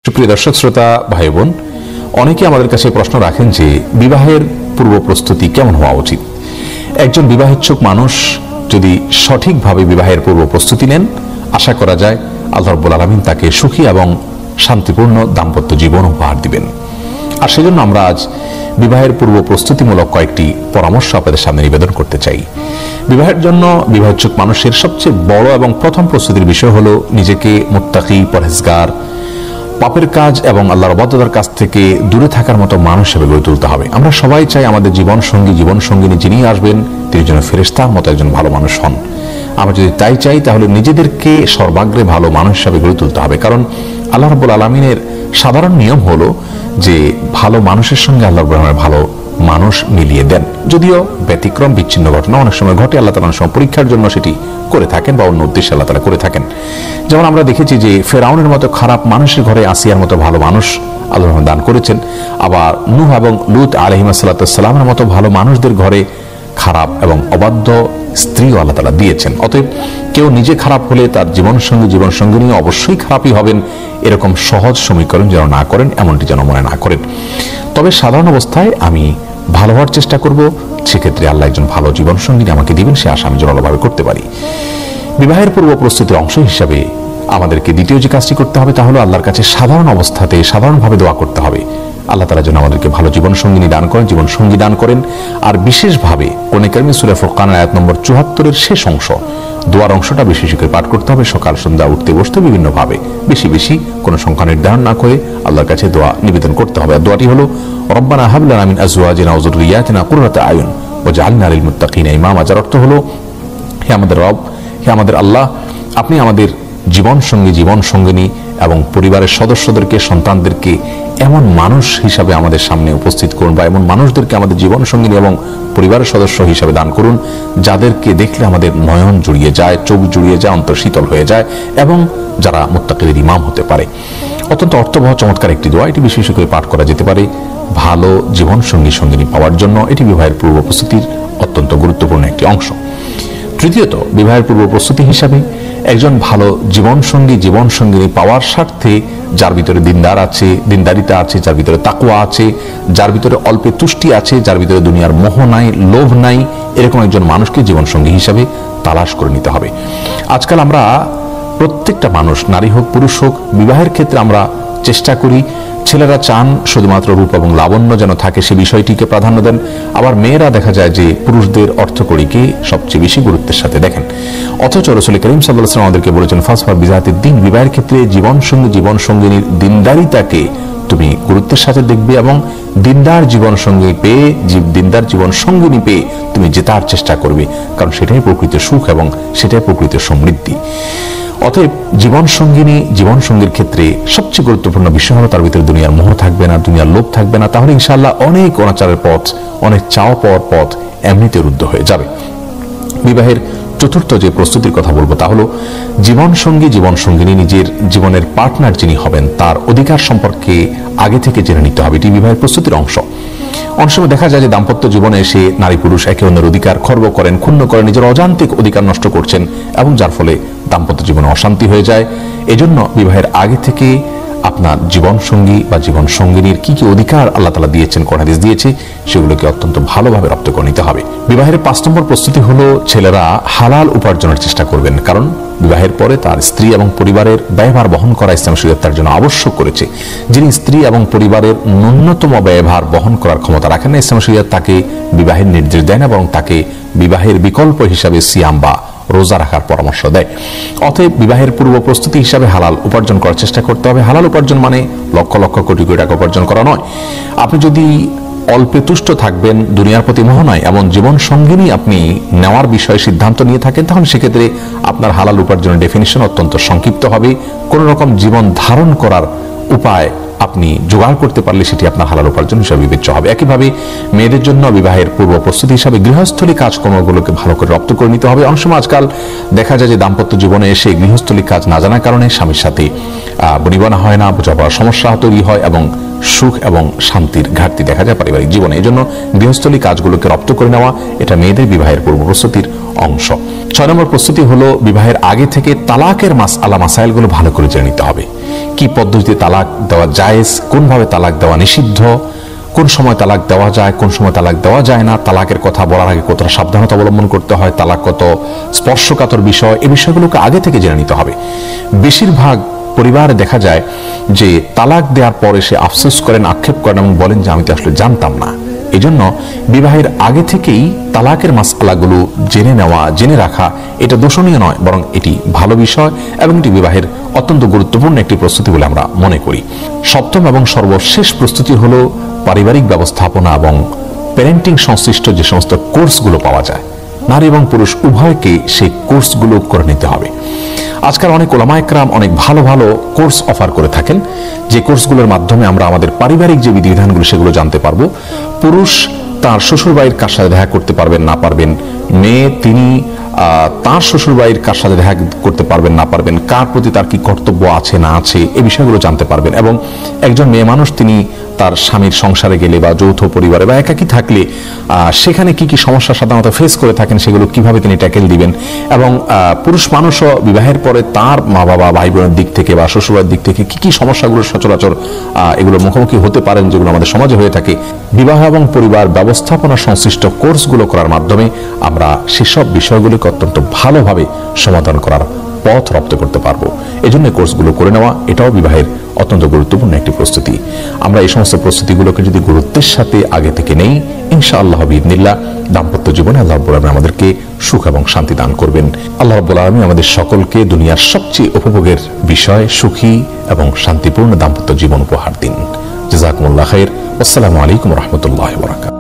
সুপ্রিয় দর্শক শ্রোতা ভাই বোন, অনেকে আমাদের কাছে প্রশ্ন রাখেন যে বিবাহের পূর্ব প্রস্তুতি কেমন হওয়া উচিত। একজন বিবাহেচ্ছুক মানুষ যদি সঠিকভাবে বিবাহের পূর্ব প্রস্তুতি নেন, আশা করা যায় আল্লাহ রাব্বুল আলামিন তাকে সুখী এবং শান্তিপূর্ণ দাম্পত্য জীবন উপহার দিবেন। আর সেজন্য আমরা আজ বিবাহের পূর্ব প্রস্তুতিমূলক কয়েকটি পরামর্শ আপনাদের সামনে নিবেদন করতে চাই। বিবাহের জন্য বিবাহেচ্ছুক মানুষের সবচেয়ে বড় এবং প্রথম প্রস্তুতির বিষয় হলো নিজেকে মুত্তাকি, পরহেজগার, পাপের কাজ এবং আল্লাহর ইবাদতের কাছ থেকে দূরে থাকার মতো মানুষ হিসেবে গড়ে তুলতে হবে। আমরা সবাই চাই আমাদের জীবন সঙ্গিনী যিনি আসবেন তিনি যেন ফেরেশতার মতো একজন ভালো মানুষ হন। আমরা যদি তাই চাই তাহলে নিজেদেরকে সর্বাগ্রে ভালো মানুষ হিসেবে গড়ে তুলতে হবে। কারণ আল্লাহ রাব্বুল আলামিনের সাধারণ নিয়ম হলো যে ভালো মানুষের সঙ্গে আল্লাহ রাব্বুল আলামিন ভালো মানুষ মিলিয়ে দেন। যদিও ব্যতিক্রম বিচ্ছিন্ন ঘটনা অনেক সময় ঘটে, আল্লাহ তাআলা অনেক সময় পরীক্ষার জন্য সেটি করে থাকেন বা অন্য উদ্দেশ্যে আল্লাহ তাআলা করে থাকেন। যেমন আমরা দেখেছি যে ফেরাউনের মতো খারাপ মানুষের ঘরে আসিয়ার মতো ভালো মানুষ আল্লাহ দান করেছেন। আবার নূহ এবং লূত আলাইহিসসালামের মতো ভালো মানুষদের ঘরে খারাপ এবং অবাধ্য স্ত্রীও আল্লাহ তাআলা দিয়েছেন। অতএব কেউ নিজে খারাপ হলে তার জীবন সঙ্গিনী অবশ্যই খারাপই হবেন, এরকম সহজ সমীকরণ যেন না করেন, এমনটি যেন মনে না করেন। তবে সাধারণ অবস্থায় আমি ভালো হওয়ার চেষ্টা করব, সেক্ষেত্রে আল্লাহ একজন ভালো জীবন সঙ্গিনী আমাকে দিবেন, সে আশা আমি জোরালোভাবে করতে পারি। বিবাহের পূর্ব প্রস্তুতির অংশ হিসাবে আমাদেরকে দ্বিতীয় যে কাজটি করতে হবে তা হলো আল্লাহর কাছে সাধারণ অবস্থাতে সাধারণভাবে দোয়া করতে হবে। আল্লাহ তাআলা যেন আমাদেরকে ভালো জীবন সঙ্গিনী দান করেন, জীবন সঙ্গী দান করেন। আর বিশেষভাবে কোরআনে কারিমে সূরা ফুরকানের আয়াত নম্বর ৭৪-এর শেষ অংশ, দোয়ার অংশটা বেশি বেশি করে পাঠ করতে হবে, সকাল সন্ধ্যা উঠতে বসতে বিভিন্নভাবে বেশি বেশি কোনো সংখ্যা নির্ধারণ না করে আল্লাহর কাছে দোয়া নিবেদন করতে হবে। আর দোয়াটি হলো রব্বানা হাব লানা মিন আজওয়াজিনা ওয়া যুররিয়াতিনা কুররাতা আয়ুন ওয়াজআলনা লিল মুত্তাকিনা ইমামা। যার অর্থ হলো, হে আমাদের রব, হে আমাদের আল্লাহ, আপনি আমাদের জীবন সঙ্গিনী এবং পরিবারের সদস্যদেরকে, সন্তানদেরকে এমন মানুষ হিসাবে আমাদের সামনে উপস্থিত করুন, বা এমন মানুষদেরকে আমাদের জীবন সঙ্গিনী এবং পরিবারের সদস্য হিসাবে দান করুন যাদেরকে দেখলে আমাদের নয়ন জুড়িয়ে যায়, চোখ জুড়িয়ে যায়, অন্তর শীতল হয়ে যায়, এবং যারা মুত্তাকিদের ইমাম হতে পারে। অত্যন্ত অর্থবহ চমৎকার একটি দোয়া, এটি বিশেষ করে পাঠ করা যেতে পারে ভালো জীবন সঙ্গিনী পাওয়ার জন্য। এটি বিবাহের পূর্ব প্রস্তুতির অত্যন্ত গুরুত্বপূর্ণ একটি অংশ। তৃতীয়ত, বিবাহের পূর্ব প্রস্তুতি হিসাবে একজন ভালো জীবন সঙ্গিনী পাওয়ার স্বার্থে যার ভিতরে দিনদারিতা আছে, যার ভিতরে তাকওয়া আছে, যার ভিতরে অল্পে তুষ্টি আছে, যার ভিতরে দুনিয়ার মোহ নাই, লোভ নাই, এরকম একজন মানুষকে জীবন সঙ্গী হিসাবে তালাশ করে নিতে হবে। আজকাল আমরা প্রত্যেকটা মানুষ, নারী হোক পুরুষ হোক, বিবাহের ক্ষেত্রে আমরা চেষ্টা করি, ছেলেরা চান শুধুমাত্র রূপ এবং লাবণ্য যেন থাকে, সে বিষয়টিকে প্রাধান্য দেন। আবার মেয়েরা দেখা যায় যে পুরুষদের অর্থকড়িকে সবচেয়ে বেশি গুরুত্বের সাথে দেখেন। অথচ রাসূল করিম সাল্লাল্লাহু আলাইহি ওয়াসাল্লাম আমাদেরকে বলেছেন ফাসফার বিযাতিদ দ্বীন, বিবাহের ক্ষেত্রে জীবন সঙ্গিনীর দিনদারিতাকে তুমি গুরুত্বের সাথে দেখবে, এবং দিনদার জীবন সঙ্গিনী পেয়ে তুমি জেতার চেষ্টা করবে, কারণ সেটাই প্রকৃত সুখ এবং সেটাই প্রকৃত সমৃদ্ধি। অতএব জীবন সঙ্গীর ক্ষেত্রে সবচেয়ে গুরুত্বপূর্ণ বিষয় হলো তার ভিতরে দুনিয়ার মোহ থাকবে না, দুনিয়ার লোভ থাকবে না। তাহলে ইনশাআল্লাহ অনেক অনাচারের পথ, অনেক চাওয়া পাওয়ার পথ এমনিতে রুদ্ধ হয়ে যাবে। বিবাহের চতুর্থ যে প্রস্তুতির কথা বলবো তা হলো জীবন সঙ্গিনী নিজের জীবনের পার্টনার যিনি হবেন তার অধিকার সম্পর্কে আগে থেকে জেনে নিতে হবে। এটি বিবাহের প্রস্তুতির অংশ। অনেক সময় দেখা যায় যে দাম্পত্য জীবনে এসে নারী পুরুষ একে অন্যের অধিকার খর্ব করেন, ক্ষুণ্ণ করেন, নিজের অযান্ত্রিক অধিকার নষ্ট করছেন, এবং যার ফলে দাম্পত্য জীবনে অশান্তি হয়ে যায়। এজন্য বিবাহের আগে থেকে আপনার জীবন সঙ্গিনীর কি কি অধিকার আল্লাহ তাআলা দিয়েছেন, কোরআন হাদিস দিয়েছে, সেগুলোকে অত্যন্ত ভালোভাবে রপ্ত করে নিতে হবে। বিবাহের ৫ নম্বর প্রস্তুতি হলো ছেলেরা হালাল উপার্জনের চেষ্টা করবেন, কারণ বিবাহের পরে তার স্ত্রী এবং পরিবারের ব্যয়ভার বহন করা ইসলাম শরীয়ত তার জন্য আবশ্যক করেছে। যিনি স্ত্রী এবং পরিবারের ন্যূনতম ব্যয়ভার বহন করার ক্ষমতা রাখেন না, ইসলাম শরীয়ত তাকে বিবাহের নির্দেশ দেয় না, বরং তাকে বিবাহের বিকল্প হিসাবে সিয়াম বা রোজা রাখার পরামর্শ দেয়। অতএব বিবাহের পূর্ব প্রস্তুতি হিসাবে হালাল উপার্জন করার চেষ্টা করতে হবে। হালাল উপার্জন মানে লক্ষ লক্ষ কোটি কোটি টাকা উপার্জন করা নয়। আপনি যদি অল্পে তুষ্ট থাকবেন, দুনিয়ার প্রতি মোহ নয়, এমন জীবন সঙ্গিনী আপনি নেওয়ার বিষয়ে সিদ্ধান্ত নিয়ে থাকেন, তখন সেক্ষেত্রে আপনার হালাল উপার্জনের ডেফিনিশন অত্যন্ত সংক্ষিপ্ত হবে। কোন রকম জীবন ধারণ করার উপায় আপনি জোগাড় করতে পারলে সেটি আপনার হালাল উপার্জন হিসেবে বিবেচ্য হবে। একইভাবে মেয়েদের জন্য বিবাহের পূর্ব প্রস্তুতি হিসাবে গৃহস্থলী কাজকর্মগুলোকে ভালো করে রপ্ত করে নিতে হবে। অনেক সময় আজকাল দেখা যায় যে দাম্পত্য জীবনে এসে গৃহস্থলী কাজ না জানার কারণে স্বামীর সাথে বনিবনা হয় না, বোঝাপড়ার সমস্যা তৈরি হয়, এবং সুখ এবং শান্তির ঘাটতি দেখা যায় পারিবারিক জীবনে। এই জন্য গৃহস্থলী কাজগুলোকে রপ্ত করে নেওয়া এটা মেয়েদের বিবাহের পূর্ব প্রস্তুতির অংশ। 6 নম্বর প্রস্তুতি হলো বিবাহের আগে থেকে তালাকের মাসাইলগুলো ভালো করে জেনে নিতে হবে। কি পদ্ধতিতে তালাক দেওয়া জায়েজ, কোনভাবে তালাক দেওয়া নিষিদ্ধ, কোন সময় তালাক দেওয়া যায়, কোন সময় তালাক দেওয়া যায় না, তালাকের কথা বলার আগে কতটা সাবধানতা অবলম্বন করতে হয়, তালাক কত স্পর্শকাতর বিষয়, এই বিষয়গুলোকে আগে থেকে জেনে নিতে হবে। বেশিরভাগ পরিবারে দেখা যায় যে তালাক দেওয়ার পরে সে আফসোস করেন, আক্ষেপ করেন এবং বলেন যে আমি তো আসলে জানতাম না। এই জন্য বিবাহের আগে থেকেই তালাকের মাসআলাগুলো জেনে নেওয়া, জেনে রাখা এটা দোষণীয় নয়, বরং এটি ভালো বিষয় এবং এটি বিবাহের অত্যন্ত গুরুত্বপূর্ণ একটি প্রস্তুতি বলে আমরা মনে করি। 7ম এবং সর্বশেষ প্রস্তুতি হলো পারিবারিক ব্যবস্থাপনা এবং প্যারেন্টিং সংশ্লিষ্ট যে সমস্ত কোর্সগুলো পাওয়া যায়, নারী এবং পুরুষ উভয়কে সেই কোর্সগুলো করে নিতে হবে। আজকাল অনেক ওলামা একরাম অনেক ভালো ভালো কোর্স অফার করে থাকেন, যে কোর্সগুলোর মাধ্যমে আমরা আমাদের পারিবারিক যে বিধিবিধানগুলো সেগুলো জানতে পারবো। পুরুষ তার শ্বশুরবাড়ির কার সাথে দেখা করতে পারবেন না পারবেন, মেয়ে তিনি তার শ্বশুরবাড়ির কার সাথে দেখা করতে পারবেন না পারবেন, কার প্রতি তার কি কর্তব্য আছে না আছে, এই বিষয়গুলো জানতে পারবেন। এবং একজন মেয়ে মানুষ তিনি তার স্বামীর সংসারে গেলে বা যৌথ পরিবারে বা একাকী থাকলে সেখানে কি কি সমস্যা সাধারণত ফেস করে থাকেন সেগুলো কিভাবে তিনি ট্যাকেল দিবেন। এবং পুরুষ মানুষও বিবাহের পরে তার মা বাবা ভাই বোনের দিক থেকে বা শ্বশুরবাড়ির দিক থেকে কি কি সমস্যাগুলো সচরাচর এগুলো মুখোমুখি হতে পারেন, যেগুলো আমাদের সমাজে হয়ে থাকে, বিবাহ এবং পরিবার ব্যবস্থাপনা সংশ্লিষ্ট কোর্সগুলো করার মাধ্যমে আমরা সেসব বিষয়গুলোকে অত্যন্ত ভালোভাবে সমাধান করার পথ রপ্ত করতে পারবো। এই জন্য কোর্সগুলো করে নেওয়া এটাও বিবাহের অত্যন্ত গুরুত্বপূর্ণ একটি প্রস্তুতি। আমরা এই সমস্ত প্রস্তুতিগুলোকে যদি গুরুত্বের সাথে আগে থেকে নেই, ইনশাআল্লাহ বিইذনিল্লাহ দাম্পত্য জীবনে আল্লাহ রাব্বুল আলামিন আমাদেরকে সুখ এবং শান্তি দান করবেন। আল্লাহ রাব্বুল আলামিন আমাদের সকলকে দুনিয়ার সবচেয়ে উপভোগের বিষয় সুখী এবং শান্তিপূর্ণ দাম্পত্য জীবন উপহার দিন। জাযাকুমুল্লাহ খাইর। আসসালামু আলাইকুম ওয়া রাহমাতুল্লাহি ওয়া বারাকাতুহু।